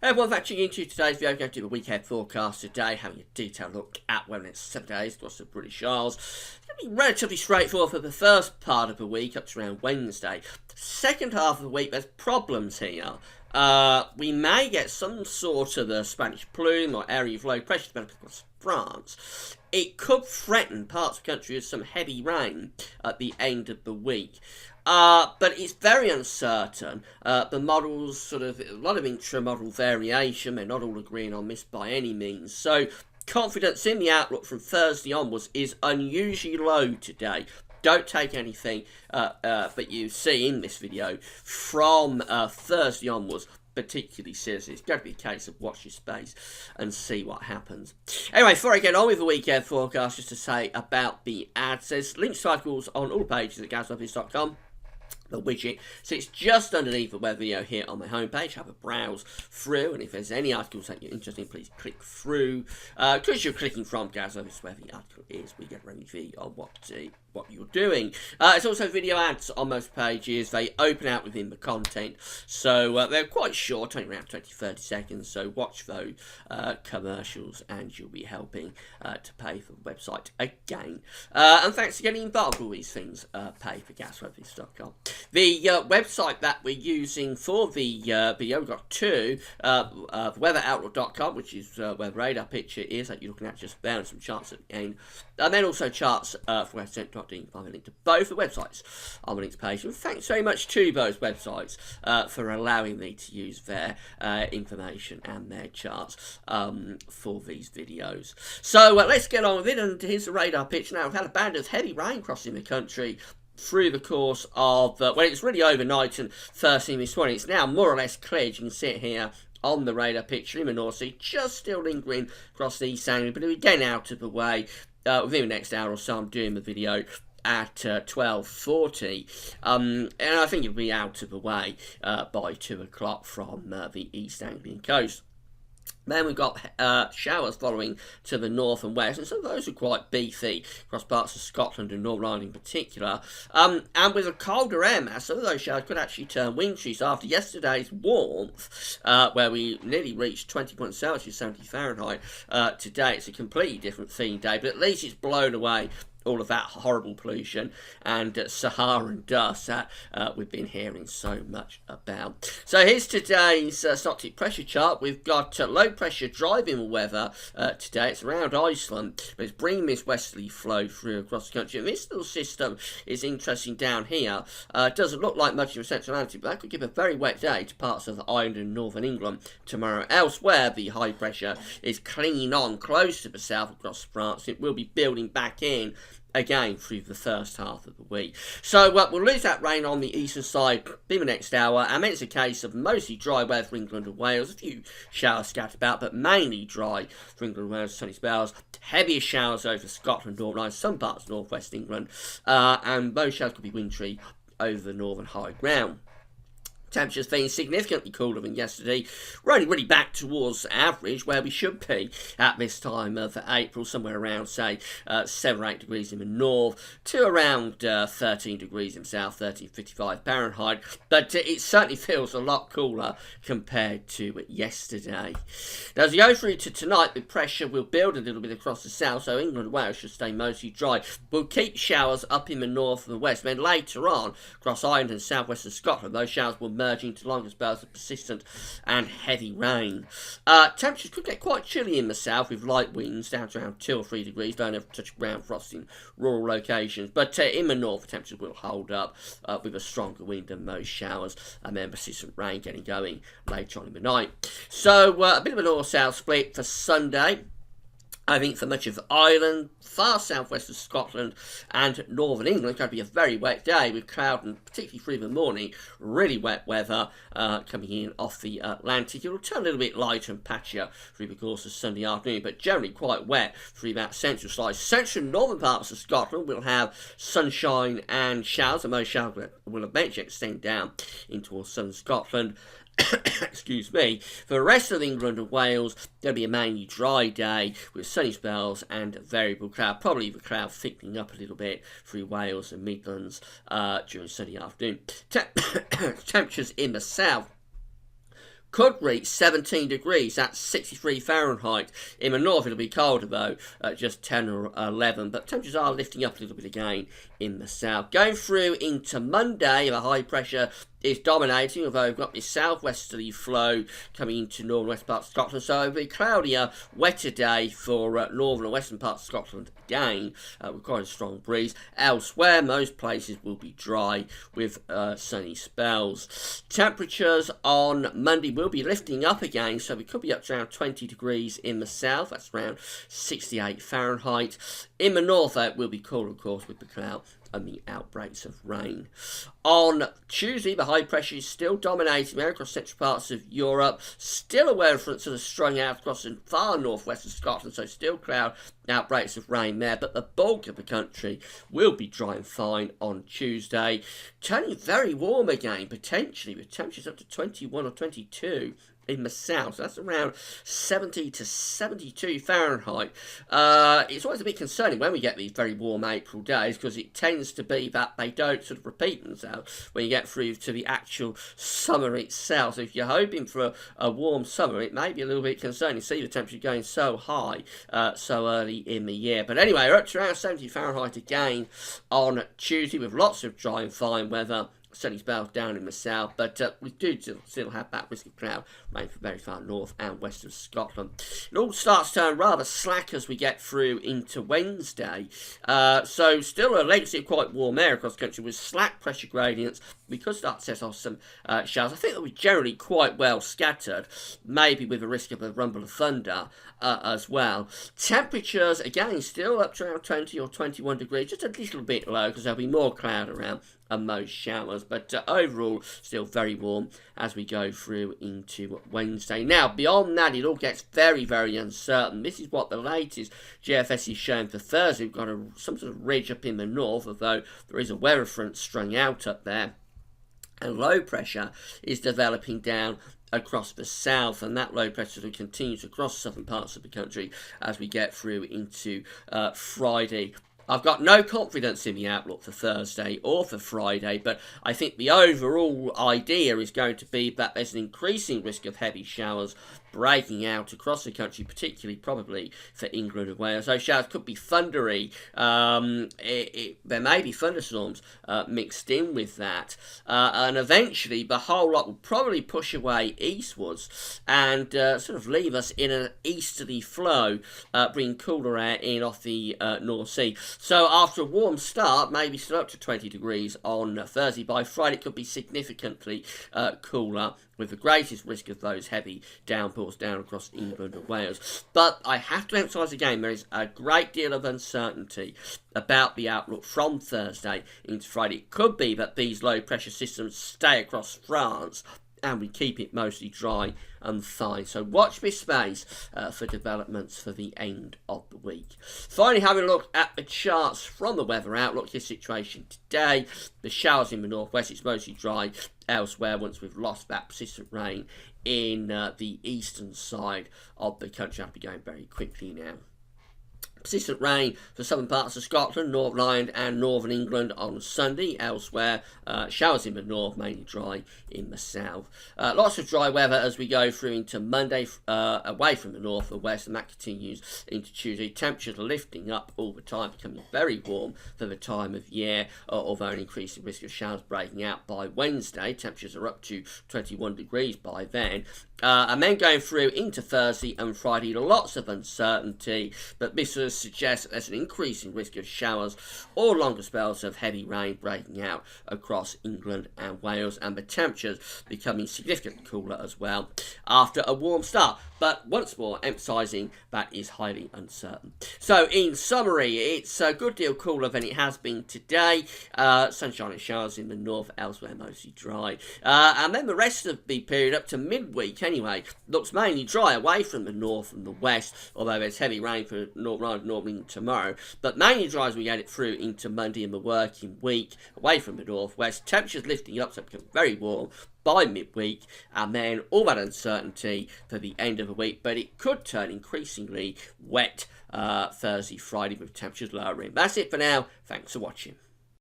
Hey everyone, thanks for tuning into today's video. I'm going to do the weekend forecast today, having a detailed look at when it's 7 days across the British Isles. It's going to be relatively straightforward for the first part of the week, up to around Wednesday. Second half of the week, there's problems here. We may get some sort of a Spanish plume or area of low pressure developing across France. It could threaten parts of the country with some heavy rain at the end of the week. But it's very uncertain. The models a lot of intra-model variation. They're not all agreeing on this by any means. So confidence in the outlook from Thursday onwards is unusually low today. Don't take anything that you see in this video from Thursday onwards particularly seriously. It's going to be a case of watch your space and see what happens. Anyway, before I get on with the weekend forecast, just to say about the ads. There's links to articles on all pages at GazWeatherViz.com. The widget sits just underneath the weather video here on my homepage. Have a browse through, and if there's any articles that you're interested in, please click through. Because you're clicking from GazWeatherViz, where the article is, we get a review on what you're doing. It's also video ads on most pages. They open out within the content, so they're quite short, only around 20-30 seconds. So watch those commercials, and you'll be helping to pay for the website again. And thanks for getting involved with all these things. Pay for GazWeatherViz.com. The website that we're using for the video, we've got two, weatheroutlook.com, which is where the radar picture is that you're looking at just there, and some charts at the end. And then also charts for westcent.de. You can find a link to both the websites on the links page. And thanks very much to those websites for allowing me to use their information and their charts for these videos. So let's get on with it, and here's the radar picture now. We've had a band of heavy rain crossing the country through the course of, well, it's really overnight and first thing this morning. It's now more or less clear. You can see it here on the radar picture in the North Sea, just still lingering across the East Anglia, but it'll be getting out of the way within the next hour or so. I'm doing the video at 12:40, and I think it'll be out of the way by 2 o'clock from the East Anglian coast. Then we've got showers following to the north and west, and some of those are quite beefy across parts of Scotland and Northern Ireland in particular. And with a colder air mass, some of those showers could actually turn wintry. So after yesterday's warmth, where we nearly reached 20 points Celsius, 70 Fahrenheit, today it's a completely different theme day, but at least it's blown away all of that horrible pollution and Saharan dust that we've been hearing so much about. So here's today's synoptic pressure chart. We've got low pressure driving weather today. It's around Iceland, but it's bringing this westerly flow through across the country. And this little system is interesting down here. It doesn't look like much of a central Atlantic, but that could give a very wet day to parts of Ireland and northern England tomorrow. Elsewhere, the high pressure is clinging on close to the south across France. It will be building back in again through the first half of the week. So we'll lose that rain on the eastern side in the next hour, and then it's a case of mostly dry weather for England and Wales, a few showers scattered about, but mainly dry for England and Wales, sunny spells, heavier showers over Scotland, Northern Ireland, some parts of northwest England, and those showers could be wintry over the northern high ground. Temperatures being significantly cooler than yesterday. We're only really back towards average where we should be at this time of April, somewhere around, say, 7 or 8 degrees in the north to around 13 degrees in the south, 1355 Fahrenheit. But it certainly feels a lot cooler compared to yesterday. Now, as we go through to tonight, the pressure will build a little bit across the south, so England and Wales should stay mostly dry. We'll keep showers up in the north and the west. Then later on, across Ireland and southwestern Scotland, those showers will merge into longer spells of persistent and heavy rain. Temperatures could get quite chilly in the south with light winds down to around 2 or 3 degrees. Don't have to touch ground frost in rural locations. But in the north, the temperatures will hold up with a stronger wind and those showers, and then persistent rain getting going later on in the night. So a bit of a north-south split for Sunday. I think for much of Ireland, far southwest of Scotland and northern England, it's going to be a very wet day with cloud and particularly through the morning, really wet weather coming in off the Atlantic. It will turn a little bit lighter and patchier through the course of Sunday afternoon, but generally quite wet through that central side. Central and northern parts of Scotland will have sunshine and showers, and those showers will eventually extend down into southern Scotland. Excuse me. For the rest of England and Wales, there'll be a mainly dry day with sunny spells and variable cloud, probably the cloud thickening up a little bit through Wales and Midlands during Sunday afternoon. Temperatures in the south could reach 17 degrees. That's 63 Fahrenheit. In the north, it'll be colder though, at just 10 or 11. But temperatures are lifting up a little bit again in the south. Going through into Monday, the high pressure is dominating, although we've got this southwesterly flow coming into northern west parts of Scotland, so it'll be a cloudier, wetter day for northern and western parts of Scotland again, with quite a strong breeze. Elsewhere, most places will be dry with sunny spells. Temperatures on Monday will be lifting up again, so we could be up to around 20 degrees in the south, that's around 68 Fahrenheit. In the north, it will be cool, of course, with the cloud and the outbreaks of rain. On Tuesday, the high pressure is still dominating there across central parts of Europe. Still a weather front sort of strung out across the far northwest of Scotland, so still cloud outbreaks of rain there. But the bulk of the country will be dry and fine on Tuesday. Turning very warm again, potentially, with temperatures up to 21 or 22 in the south. So that's around 70 to 72 Fahrenheit. It's always a bit concerning when we get these very warm April days, because it tends to be that they don't sort of repeat themselves when you get through to the actual summer itself. So if you're hoping for a warm summer, it may be a little bit concerning to see the temperature going so high so early in the year. But anyway, we're up to around 70 Fahrenheit again on Tuesday, with lots of dry and fine weather. Sunny spells down in the south, but we do still have that risk of cloud rain from very far north and west of Scotland. It all starts to turn rather slack as we get through into Wednesday. So still a legacy of quite warm air across the country with slack pressure gradients. We could start to set off some showers. I think they'll be generally quite well scattered, maybe with a risk of a rumble of thunder as well. Temperatures, again, still up to around 20 or 21 degrees, just a little bit low because there'll be more cloud around and most showers, but overall still very warm as we go through into Wednesday. Now, beyond that, it all gets very, very uncertain. This is what the latest GFS is showing for Thursday. We've got some sort of ridge up in the north, although there is a weather front strung out up there, and low pressure is developing down across the south, and that low pressure will continue to cross southern parts of the country as we get through into Friday. I've got no confidence in the outlook for Thursday or for Friday, but I think the overall idea is going to be that there's an increasing risk of heavy showers breaking out across the country, particularly probably for England and Wales. Those showers could be thundery. There may be thunderstorms mixed in with that. And eventually the whole lot will probably push away eastwards and sort of leave us in an easterly flow, bring cooler air in off the North Sea. So after a warm start, maybe still up to 20 degrees on Thursday, by Friday it could be significantly cooler, with the greatest risk of those heavy downpours down across England and Wales. But I have to emphasise again, there is a great deal of uncertainty about the outlook from Thursday into Friday. It could be that these low pressure systems stay across France and we keep it mostly dry and fine. So watch this space for developments for the end of the week. Finally, having a look at the charts from the weather outlook, your situation today. The showers in the northwest, it's mostly dry. Elsewhere, once we've lost that persistent rain in the eastern side of the country, I'll be going very quickly now. Persistent rain for southern parts of Scotland, Northern Ireland and northern England on Sunday. Elsewhere, showers in the north, mainly dry in the south. Lots of dry weather as we go through into Monday, away from the north and west, and that continues into Tuesday. Temperatures are lifting up all the time, becoming very warm for the time of year, although an increasing risk of showers breaking out by Wednesday. Temperatures are up to 21 degrees by then. And then going through into Thursday and Friday, lots of uncertainty, but this suggests that there's an increasing risk of showers or longer spells of heavy rain breaking out across England and Wales, and the temperatures becoming significantly cooler as well after a warm start. But once more, emphasising that is highly uncertain. So in summary, it's a good deal cooler than it has been today. Sunshine and showers in the north, elsewhere mostly dry. And then the rest of the period up to midweek anyway looks mainly dry away from the north and the west, although there's heavy rain for Northern England tomorrow. But mainly dry as we get it through into Monday and the working week, away from the northwest. Temperatures lifting up, so it becomes very warm by midweek, and then all that uncertainty for the end of the week, but it could turn increasingly wet Thursday, Friday with temperatures lowering. That's it for now. Thanks for watching.